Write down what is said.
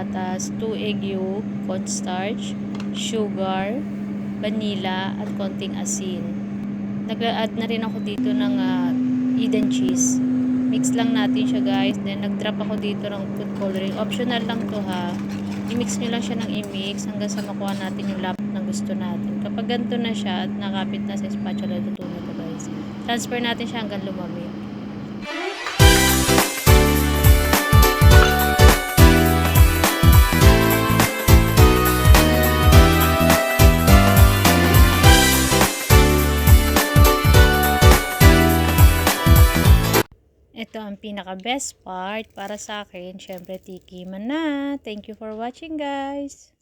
gatas, 2 egg yolk, cornstarch, sugar, vanilla, at konting asin. Nag-add na rin ako dito ng Eden cheese. Mix lang natin siya guys. Then nag-drop ako dito ng food coloring. Optional lang to ha. I-mix nyo lang siya ng i-mix hanggang sa makuha natin yung lapot na gusto natin. Kapag ganito na siya at nakapit na sa spatula, luto na to guys. Transfer natin siya hanggang lumamig. Ito ang pinaka best part para sa akin. Syempre, tikiman na. Thank you for watching guys.